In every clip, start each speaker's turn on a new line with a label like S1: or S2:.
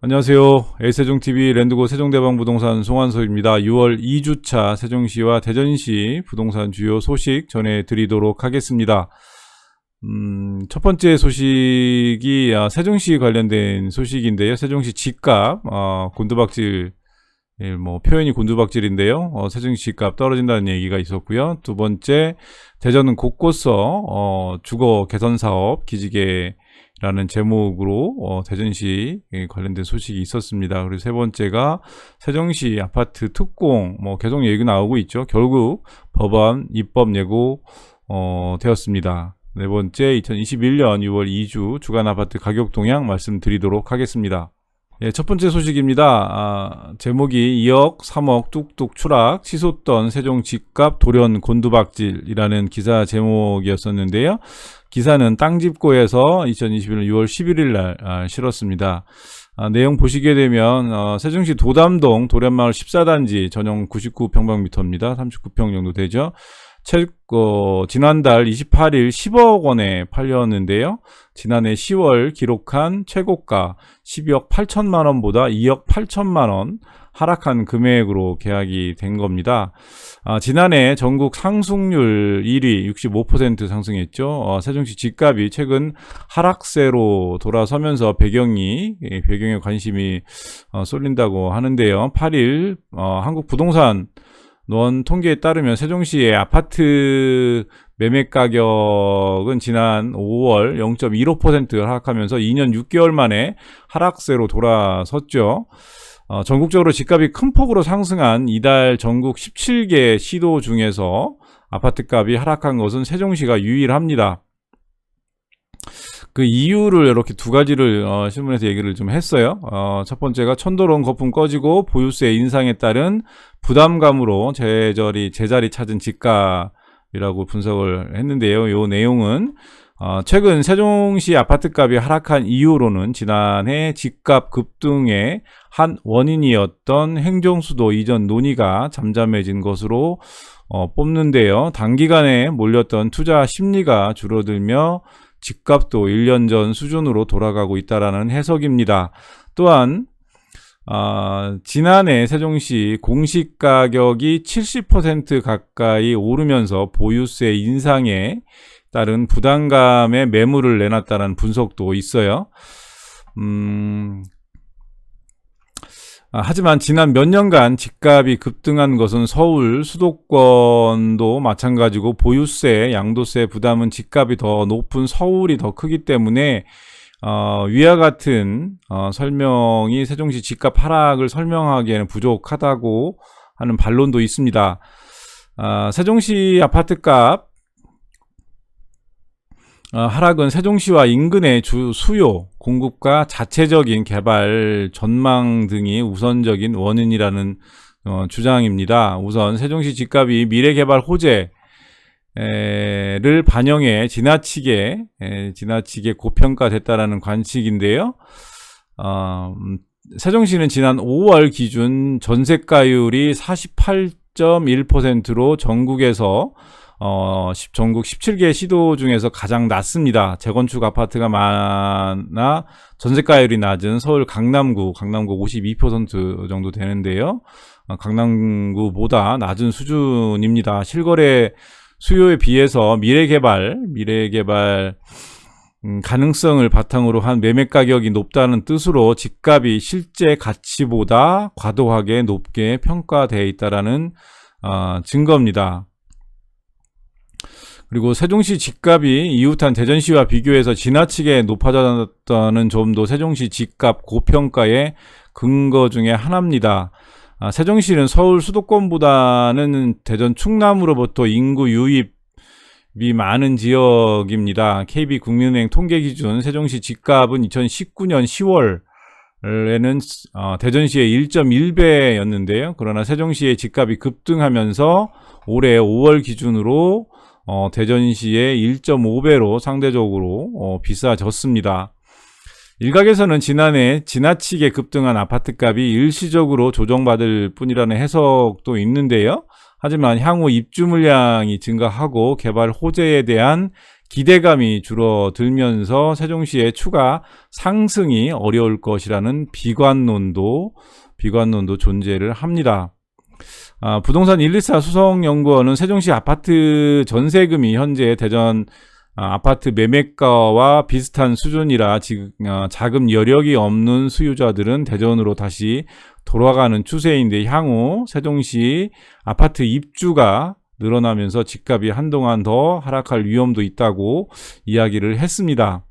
S1: 안녕하세요. A세종TV 랜드고 세종대방부동산 송환소입니다. 6월 2주차 세종시와 대전시 부동산 주요 소식 전해드리도록 하겠습니다. 첫 번째 소식이 세종시 관련된 소식인데요. 세종시 집값 곤두박질, 표현이 곤두박질인데요. 세종시 집값 떨어진다는 얘기가 있었고요. 두 번째, 대전은 곳곳서 주거 개선 사업 기지개라는 제목으로 대전시 관련된 소식이 있었습니다. 그리고 세 번째가 세종시 아파트 특공 계속 얘기 나오고 있죠. 결국 법안 입법 예고 되었습니다. 네 번째, 2021년 6월 2주 주간 아파트 가격 동향 말씀드리도록 하겠습니다. 첫 번째 소식입니다. 제목이 2억, 3억 뚝뚝 추락, 치솟던 세종 집값 돌연 곤두박질이라는 기사 제목이었었는데요. 기사는 땅집고에서 2021년 6월 11일 날 실었습니다. 내용 보시게 되면 세종시 도담동 도련마을 14단지 전용 99평방미터입니다. 39평 정도 되죠. 지난달 28일 10억 원에 팔렸는데요. 지난해 10월 기록한 최고가 12억 8천만 원보다 2억 8천만 원 하락한 금액으로 계약이 된 겁니다. 지난해 전국 상승률 1위 65% 상승했죠. 세종시 집값이 최근 하락세로 돌아서면서 배경에 관심이 쏠린다고 하는데요. 8일 한국부동산 원 통계에 따르면 세종시의 아파트 매매 가격은 지난 5월 0.15% 하락하면서 2년 6개월 만에 하락세로 돌아섰죠. 전국적으로 집값이 큰 폭으로 상승한 이달 전국 17개 시도 중에서 아파트값이 하락한 것은 세종시가 유일합니다. 그 이유를 이렇게 두 가지를 신문에서 얘기를 좀 했어요. 첫 번째가 천도론 거품 꺼지고 보유세 인상에 따른 부담감으로 제자리 찾은 집값이라고 분석을 했는데요. 이 내용은 최근 세종시 아파트값이 하락한 이유로는 지난해 집값 급등의 한 원인이었던 행정수도 이전 논의가 잠잠해진 것으로 뽑는데요. 단기간에 몰렸던 투자 심리가 줄어들며 집값도 1년 전 수준으로 돌아가고 있다라는 해석입니다. 또한 지난해 세종시 공시가격이 70% 가까이 오르면서 보유세 인상에 따른 부담감에 매물을 내놨다는 분석도 있어요. 하지만 지난 몇 년간 집값이 급등한 것은 서울 수도권도 마찬가지고 보유세, 양도세 부담은 집값이 더 높은 서울이 더 크기 때문에 위와 같은 설명이 세종시 집값 하락을 설명하기에는 부족하다고 하는 반론도 있습니다. 세종시 아파트값 하락은 세종시와 인근의 수요, 공급과 자체적인 개발 전망 등이 우선적인 원인이라는 주장입니다. 우선 세종시 집값이 미래개발 호재를 반영해 지나치게 고평가됐다라는 관측인데요. 세종시는 지난 5월 기준 전세가율이 48.1%로 전국에서 전국 17개 시도 중에서 가장 낮습니다. 재건축 아파트가 많아 전세가율이 낮은 서울 강남구 52% 정도 되는데요. 강남구보다 낮은 수준입니다. 실거래 수요에 비해서 미래개발 가능성을 바탕으로 한 매매 가격이 높다는 뜻으로 집값이 실제 가치보다 과도하게 높게 평가되어 있다라는 증거입니다. 그리고 세종시 집값이 이웃한 대전시와 비교해서 지나치게 높아졌다는 점도 세종시 집값 고평가의 근거 중에 하나입니다. 세종시는 서울 수도권보다는 대전 충남으로부터 인구 유입이 많은 지역입니다. KB국민은행 통계 기준 세종시 집값은 2019년 10월에는 대전시의 1.1배였는데요. 그러나 세종시의 집값이 급등하면서 올해 5월 기준으로 대전시의 1.5배로 상대적으로 비싸졌습니다. 일각에서는 지난해 지나치게 급등한 아파트값이 일시적으로 조정받을 뿐이라는 해석도 있는데요. 하지만 향후 입주 물량이 증가하고 개발 호재에 대한 기대감이 줄어들면서 세종시의 추가 상승이 어려울 것이라는 비관론도 존재를 합니다. 부동산 124 수성연구원은 세종시 아파트 전세금이 현재 대전 아파트 매매가와 비슷한 수준이라 자금 여력이 없는 수요자들은 대전으로 다시 돌아가는 추세인데, 향후 세종시 아파트 입주가 늘어나면서 집값이 한동안 더 하락할 위험도 있다고 이야기를 했습니다.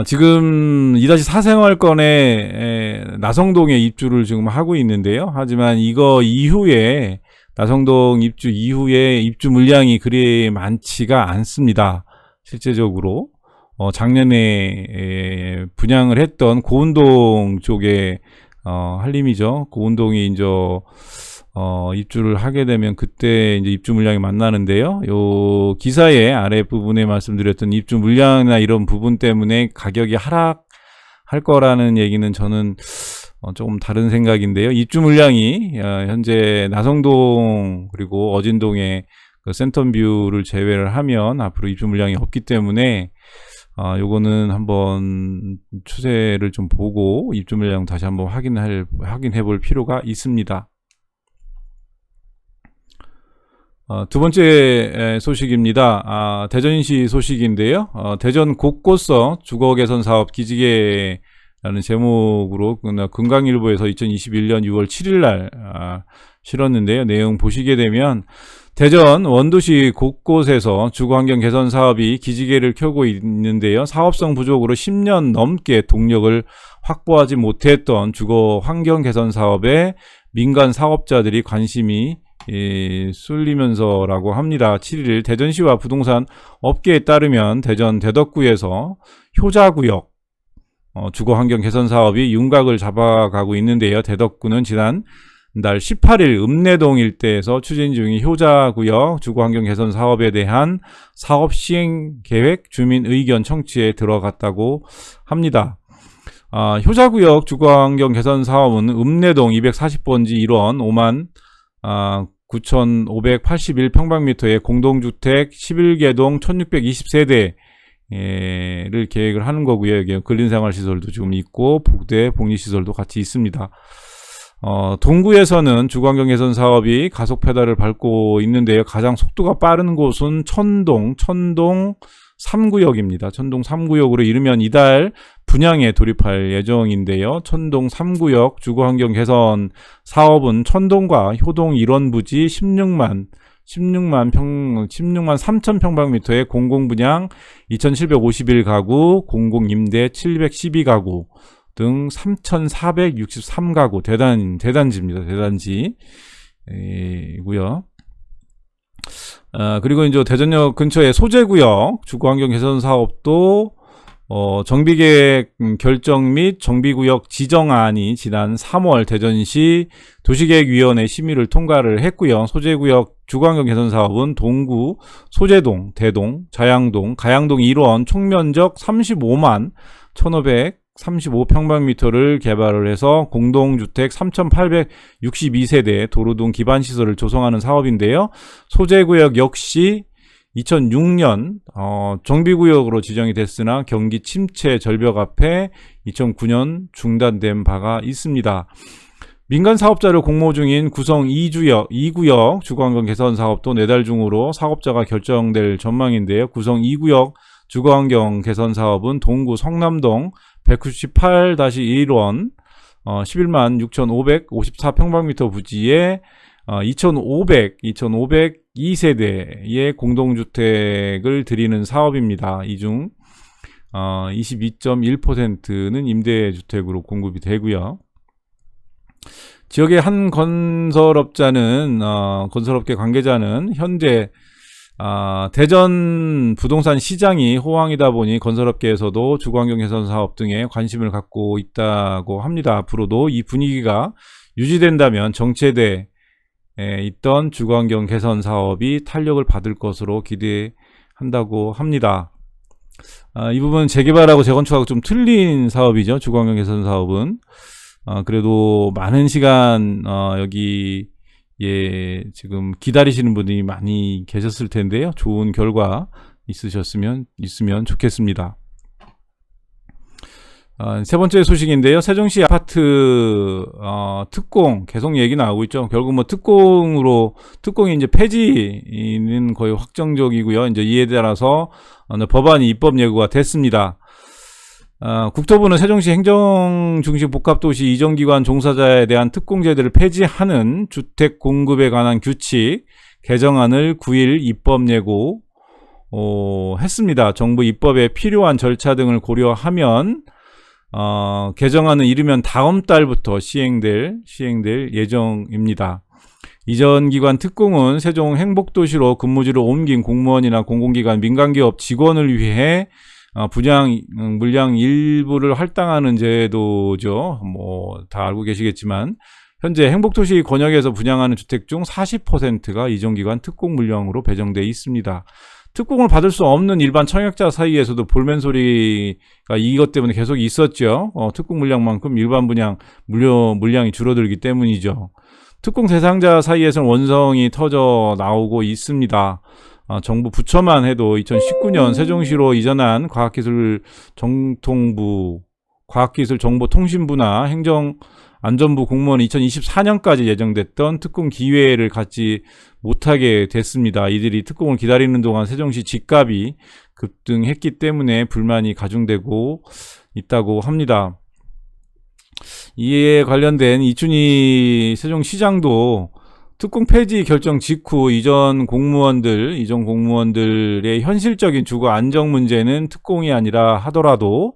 S1: 지금 2-4 생활권에 나성동에 입주를 지금 하고 있는데요. 하지만 이거 이후에 나성동 입주 이후에 입주 물량이 그리 많지가 않습니다. 실제적으로 작년에 분양을 했던 고운동 쪽에 한림이죠. 고운동이 이제 입주를 하게 되면 그때 이제 입주 물량이 만나는데요. 요 기사의 아랫부분에 말씀드렸던 입주 물량이나 이런 부분 때문에 가격이 하락할 거라는 얘기는 저는 조금 다른 생각인데요. 입주 물량이 현재 나성동 그리고 어진동의 그 센텀뷰를 제외를 하면 앞으로 입주 물량이 없기 때문에 요거는 한번 추세를 좀 보고 입주 물량 다시 한번 확인해 볼 필요가 있습니다. 두 번째 소식입니다. 대전시 소식인데요. 대전 곳곳서 주거 개선 사업 기지개라는 제목으로 금강일보에서 2021년 6월 7일 날 실었는데요. 내용 보시게 되면 대전 원도시 곳곳에서 주거환경 개선 사업이 기지개를 켜고 있는데요. 사업성 부족으로 10년 넘게 동력을 확보하지 못했던 주거환경 개선 사업에 민간 사업자들이 관심이 쏠리면서라고 합니다. 7일 대전시와 부동산 업계에 따르면 대전 대덕구에서 효자구역 주거환경 개선 사업이 윤곽을 잡아가고 있는데요. 대덕구는 지난달 18일 읍내동 일대에서 추진 중인 효자구역 주거환경 개선 사업에 대한 사업 시행 계획 주민 의견 청취에 들어갔다고 합니다. 효자구역 주거환경 개선 사업은 읍내동 240번지 1원 5만 9,581평방미터의 공동주택 11개동 1,620세대를 계획을 하는 거고요. 여기 근린생활시설도 지금 있고 복대 복리시설도 같이 있습니다. 동구에서는 주거환경 개선 사업이 가속 페달을 밟고 있는데요. 가장 속도가 빠른 곳은 천동 3구역입니다. 천동 3구역으로 이르면 이달 분양에 돌입할 예정인데요. 천동 3구역 주거환경 개선 사업은 천동과 효동 일원 부지 16만 3천 평방미터의 공공분양 2,751가구, 공공임대 712가구 등 3,463가구 대단지입니다. 대단지고요. 그리고 이제 대전역 근처의 소재구역 주거환경 개선 사업도 정비계획 결정 및 정비구역 지정안이 지난 3월 대전시 도시계획위원회 심의를 통과를 했고요. 소재구역 주거환경 개선 사업은 동구, 소재동, 대동, 자양동, 가양동 1원 총면적 35만 1,535평방미터를 개발을 해서 공동주택 3,862세대 도로 등 기반시설을 조성하는 사업인데요. 소재구역 역시 2006년 정비구역으로 지정이 됐으나 경기 침체 절벽 앞에 2009년 중단된 바가 있습니다. 민간 사업자를 공모 중인 구성 2구역 주거환경 개선 사업도 내달 중으로 사업자가 결정될 전망인데요. 구성 2구역 주거환경 개선 사업은 동구 성남동 198-1원 11만 6,554평방미터 부지에 2,502세대의 공동주택을 드리는 사업입니다. 이 중 22.1%는 임대주택으로 공급이 되고요. 지역의 한 건설업계 관계자는 현재 대전 부동산 시장이 호황이다 보니 건설업계에서도 주거환경 개선 사업 등에 관심을 갖고 있다고 합니다. 앞으로도 이 분위기가 유지된다면 정체돼 있던 주거환경 개선 사업이 탄력을 받을 것으로 기대한다고 합니다. 이 부분은 재개발하고 재건축하고 좀 틀린 사업이죠. 주거환경 개선 사업은 그래도 많은 시간 여기 지금 기다리시는 분들이 많이 계셨을 텐데요. 좋은 결과 있으면 좋겠습니다. 세 번째 소식인데요. 세종시 아파트 특공 계속 얘기 나오고 있죠. 결국 뭐 특공이 이제 폐지는 거의 확정적이고요. 이제 이에 따라서 법안이 입법 예고가 됐습니다. 국토부는 세종시 행정중심복합도시 이전기관 종사자에 대한 특공제도를 폐지하는 주택 공급에 관한 규칙 개정안을 9일 입법 예고 했습니다. 정부 입법에 필요한 절차 등을 고려하면 개정안은 이르면 다음 달부터 시행될 예정입니다. 이전기관 특공은 세종 행복도시로 근무지를 옮긴 공무원이나 공공기관 민간기업 직원을 위해 분양 물량 일부를 할당하는 제도죠. 뭐 다 알고 계시겠지만 현재 행복도시 권역에서 분양하는 주택 중 40%가 이전기관 특공 물량으로 배정돼 있습니다. 특공을 받을 수 없는 일반 청약자 사이에서도 볼멘 소리가 이것 때문에 계속 있었죠. 특공 물량만큼 일반 분양 물량이 줄어들기 때문이죠. 특공 대상자 사이에서는 원성이 터져 나오고 있습니다. 정부 부처만 해도 2019년 세종시로 이전한 과학기술정보통신부나 행정안전부 공무원이 2024년까지 예정됐던 특공 기회를 갖지 못하게 됐습니다. 이들이 특공을 기다리는 동안 세종시 집값이 급등했기 때문에 불만이 가중되고 있다고 합니다. 이에 관련된 이춘희 세종시장도 특공 폐지 결정 직후 이전 공무원들의 현실적인 주거 안정 문제는 특공이 아니라 하더라도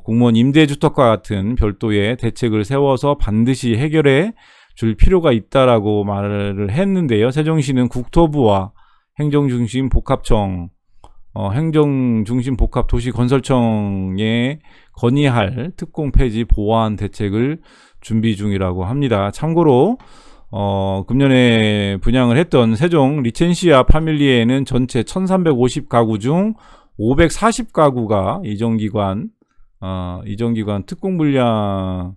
S1: 공무원 임대주택과 같은 별도의 대책을 세워서 반드시 해결해 줄 필요가 있다라고 말을 했는데요. 세종시는 국토부와 행정중심복합도시건설청에 건의할 특공 폐지 보완 대책을 준비 중이라고 합니다. 참고로 금년에 분양을 했던 세종 리첸시아 파밀리에는 전체 1350가구 중 540가구가 이전기관 특공 물량으로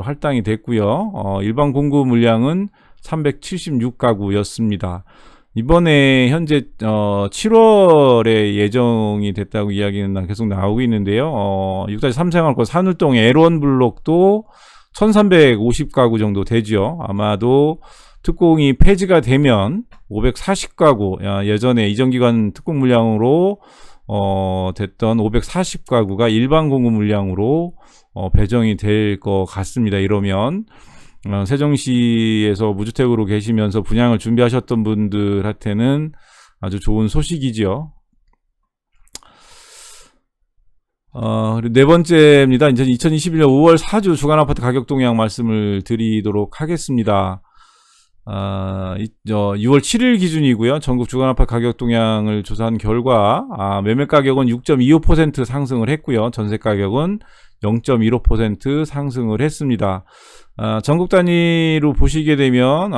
S1: 할당이 됐고요. 일반 공급 물량은 376가구였습니다. 이번에 현재 7월에 예정이 됐다고 이야기는 계속 나오고 있는데요. 6-3생활권 산울동 L1 블록도 1350가구 정도 되죠. 아마도 특공이 폐지가 되면 540가구, 예전에 이전기관 특공 물량으로 됐던 540가구가 일반 공급 물량으로 배정이 될 것 같습니다. 이러면 세종시에서 무주택으로 계시면서 분양을 준비하셨던 분들한테는 아주 좋은 소식이죠. 그리고 네 번째입니다. 이제 2021년 5월 4주 주간아파트 가격 동향 말씀을 드리도록 하겠습니다. 6월 7일 기준이고요. 전국 주간아파트 가격 동향을 조사한 결과 매매 가격은 6.25% 상승을 했고요. 전세 가격은 0.15% 상승을 했습니다. 전국 단위로 보시게 되면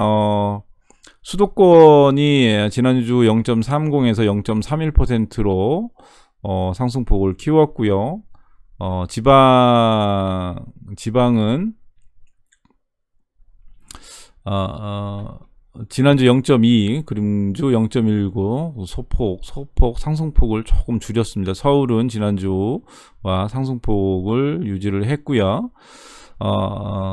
S1: 수도권이 지난주 0.30에서 0.31%로 상승폭을 키웠고요. 지방은 지난주 0.2, 금주 0.19, 소폭 상승폭을 조금 줄였습니다. 서울은 지난주와 상승폭을 유지를 했고요.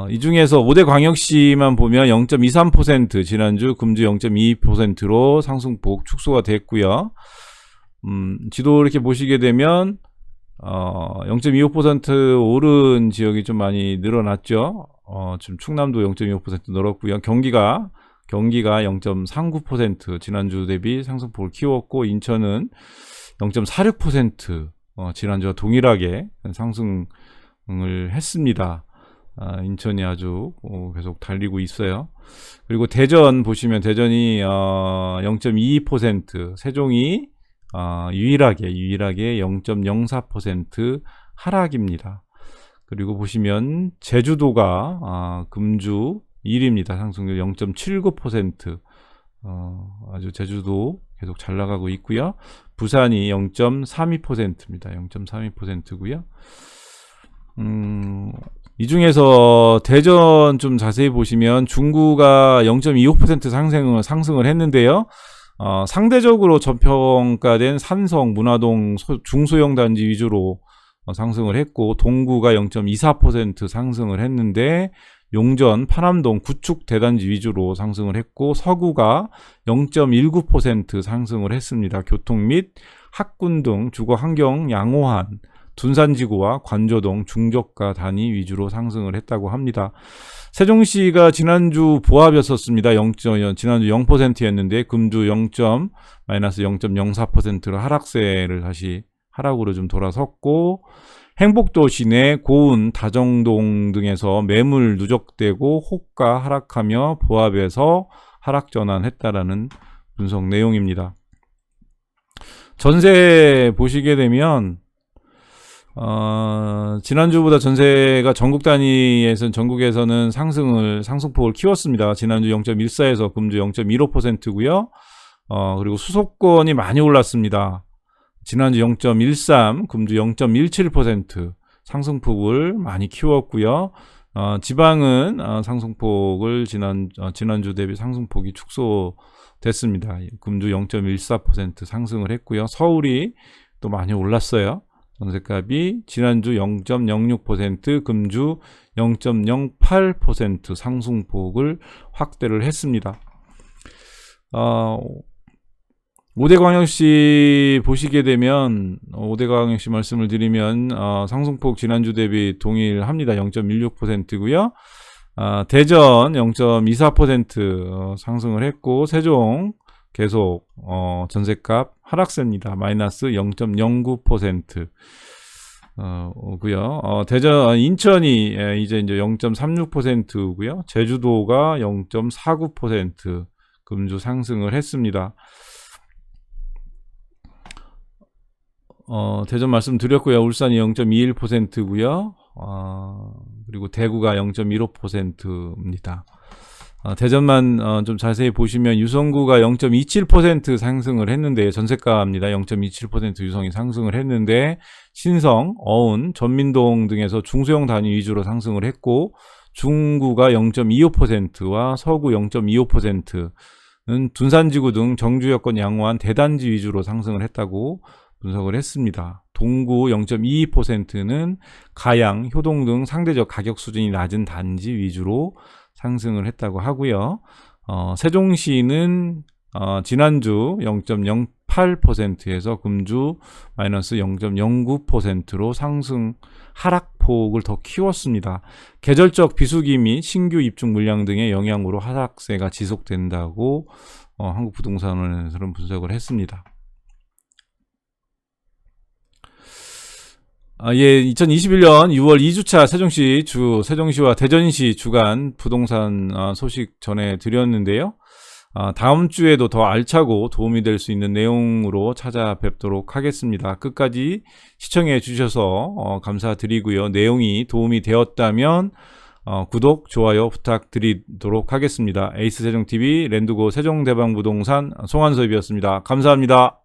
S1: 이 중에서 5대 광역시만 보면 0.23%, 지난주 금주 0.22%로 상승폭 축소가 됐고요. 지도 이렇게 보시게 되면 0.25% 오른 지역이 좀 많이 늘어났죠. 지금 충남도 0.25% 늘었고요. 경기가 0.39% 지난주 대비 상승폭을 키웠고, 인천은 0.46% 지난주와 동일하게 상승을 했습니다. 인천이 아주 계속 달리고 있어요. 그리고 대전 보시면 대전이 0.22%, 세종이 유일하게 0.04% 하락입니다. 그리고 보시면 제주도가 금주 1위입니다. 상승률 0.79%. 아주 제주도 계속 잘 나가고 있고요. 부산이 0.32%입니다. 0.32%고요. 이 중에서 대전 좀 자세히 보시면 중구가 0.25% 상승을 했는데요. 상대적으로 저평가된 산성, 문화동 중소형 단지 위주로 상승을 했고, 동구가 0.24% 상승을 했는데, 용전, 파남동, 구축 대단지 위주로 상승을 했고, 서구가 0.19% 상승을 했습니다. 교통 및 학군 등 주거 환경 양호한 둔산지구와 관조동, 중저가 단위 위주로 상승을 했다고 합니다. 세종시가 지난주 보합이었었습니다. 지난주 0%였는데 금주 마이너스 0.04%로 하락세를 다시 하락으로 좀 돌아섰고, 행복도 시내 고운, 다정동 등에서 매물 누적되고 호가 하락하며 보합에서 하락 전환했다라는 분석 내용입니다. 전세 보시게 되면 지난주보다 전세가 전국 단위에서는 전국에서는 상승폭을 키웠습니다. 지난주 0.14에서 금주 0.15%고요. 그리고 수도권이 많이 올랐습니다. 지난주 0.13, 금주 0.17% 상승폭을 많이 키웠고요. 지방은 상승폭을 지난주 대비 상승폭이 축소됐습니다. 금주 0.14% 상승을 했고요. 서울이 또 많이 올랐어요. 전세값이 지난주 0.06%, 금주 0.08% 상승폭을 확대를 했습니다. 5대광역시 보시게 되면 5대광역시 말씀을 드리면 상승폭 지난주 대비 동일합니다. 0.16%고요. 대전 0.24% 상승을 했고, 세종 계속 전세값 하락세입니다. 마이너스 0.09% 고요. 인천이 이제 0.36%고요. 제주도가 0.49% 금주 상승을 했습니다. 대전 말씀드렸고요. 울산이 0.21%고요. 그리고 대구가 0.15%입니다. 대전만 좀 자세히 보시면 유성구가 0.27% 상승을 했는데, 전세가입니다. 0.27% 유성이 상승을 했는데, 신성, 어운, 전민동 등에서 중소형 단위 위주로 상승을 했고, 중구가 0.25%와 서구 0.25%는 둔산지구 등 정주 여건 양호한 대단지 위주로 상승을 했다고 분석을 했습니다. 동구 0.22%는 가양, 효동 등 상대적 가격 수준이 낮은 단지 위주로 상승을 했다고 하고요. 세종시는 지난주 0.08%에서 금주 마이너스 0.09%로 하락폭을 더 키웠습니다. 계절적 비수기 및 신규 입주 물량 등의 영향으로 하락세가 지속된다고 한국부동산원에서는 분석을 했습니다. 2021년 6월 2주차 세종시와 대전시 주간 부동산 소식 전해드렸는데요. 다음 주에도 더 알차고 도움이 될 수 있는 내용으로 찾아뵙도록 하겠습니다. 끝까지 시청해 주셔서 감사드리고요. 내용이 도움이 되었다면 구독, 좋아요 부탁드리도록 하겠습니다. 에이스 세종TV 랜드고 세종대방부동산 송한섭이었습니다. 감사합니다.